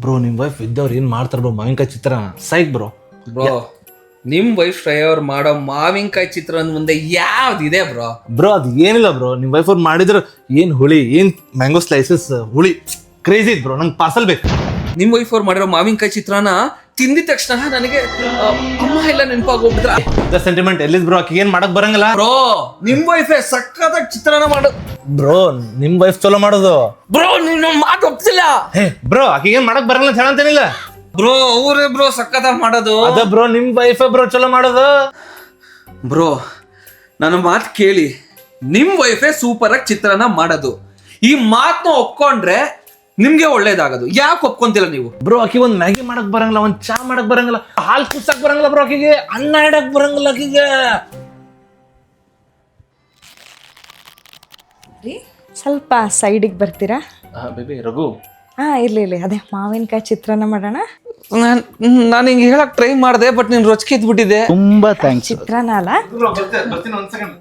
Bro ನಿಮ್ wife ಇದ್ದವ್ರು ಏನ್ ಮಾಡ್ತಾರ ಬ್ರೋ ಮಾವಿನಕಾಯಿ ಚಿತ್ರಾನ್ನ ಸೈಕ್ ಬ್ರೋ. ನಿಮ್ ವೈಫ್ ಶ್ರೇಯವ್ರು ಮಾಡೋ ಮಾವಿನಕಾಯಿ ಚಿತ್ರಾನ್ನ ಮುಂದೆ ಯಾವ್ದಿದೆ ಬ್ರೋ? ಬ್ರೋ ಅದು ಏನಿಲ್ಲ ಬ್ರೋ, ನಿಮ್ ವೈಫ್ ಅವ್ರು ಮಾಡಿದ್ರ ಏನ್ ಹುಳಿ, ಏನ್ ಮ್ಯಾಂಗೋ ಸ್ಲೈಸಸ್ ಹುಳಿ ಕ್ರೇಜಿ ಇದ್ ಬ್ರೋ. ನಂಗೆ ಪಾರ್ಸಲ್ ಬೇಕು. ನಿಮ್ ವೈಫ್ ಅವ್ರು ಮಾಡಿರೋ ಮಾವಿನಕಾಯಿ ಚಿತ್ರಾನ್ನ ತಿಂದಿದ ತಕ್ಷಣ ನನಗೆ ಅಮ್ಮ ಎಲ್ಲ ನೆನಪಾಗೋಗ್ಬಿಟ್ರ. Sentiment ಎಲ್ಲಿದ್ bro? ಆಕಿಗೆ ಏನ್ ಮಾಡಕ್ ಬರಂಗಿಲ್ಲ ಬ್ರೋ. ನಿಮ್ ವೈಫೇ ಸಕ್ಕತ್ತಾಗಿ ಚಿತ್ರಾನ್ನ ಮಾಡು ಬ್ರೋ. ನಿಮ್ ವೈಫ್ ಚಲೋ ಮಾಡೋದು ಬ್ರೋ. ನೀನು ಮಾತು ಒಪ್ತಿಲ್ಲ. ಹೇ ಬ್ರೋ, ಆಕಿಗೆ ಏನ್ ಮಾಡಕ್ ಬರಂಗಿಲ್ಲ ಹೇಳಂತೇನಿಲ್ಲ ಬ್ರೋ. ಅವ್ರೇ ಬ್ರೋ ಸಕ್ಕತ್ತಾಗಿ ಮಾಡೋದು. ಅದ ಬ್ರೋ ನಿಮ್ ವೈಫ್ ಬ್ರೋ ಚಲೋ ಮಾಡೋದು. ಬ್ರೋ ನನ್ನ ಮಾತು ಕೇಳಿ, ನಿಮ್ ವೈಫೇ ಸೂಪರ್ ಆಗಿ ಚಿತ್ರಾನ್ನ ಮಾಡೋದು. ಈ ಮಾತನ್ನ ಒಪ್ಕೊಂಡ್ರೆ ನಿಮ್ಗೆ ಒಳ್ಳೇದಾಗದು. ಯಾಕೆ ಒಪ್ಕೊಂತಿಲ್ಲ ನೀವು? ಬ್ರೋ ಆಕಿ ಒಂದ್ ಮ್ಯಾಗಿ ಮಾಡಕ್ ಬರಂಗಿಲ್ಲ, ಒಂದ್ ಚಾ ಮಾಡಕ್ ಬರಂಗಿಲ್ಲ, ಹಾಲ್ ಕುಡ್ಸಕ್ ಬರಂಗಿಲ್ಲ ಬ್ರೋ ಆಕಿಗೆ, ಅನ್ನ ಇಡಕ್ ಬರಂಗಿಲ್ಲ ಆಕಿಗೆ. ಸ್ವಲ್ಪ ಸೈಡಿಗೆ ಬರ್ತೀರಾ? ಬೇಬಿ ರಘು. ಇರ್ಲಿ ಅದೇ ಮಾವಿನಕಾಯಿ ಚಿತ್ರಾನ್ನ ಮಾಡೋಣ. ನಾನು ಹಿಂಗೆ ಹೇಳಕ್ ಟ್ರೈ ಮಾಡಿದೆ, ಬಟ್ ನೀನ್ ರೊಚ್ಚಿಗೆ ಇದ್ಬಿಟ್ಟಿದೆ. ತುಂಬಾ ಥ್ಯಾಂಕ್ಸ್. ಚಿತ್ರಾನ್ನ ಅಲ್ಲ? ಬರ್ತೀನಿ ಒಂದ್ ಸೆಕೆಂಡ್.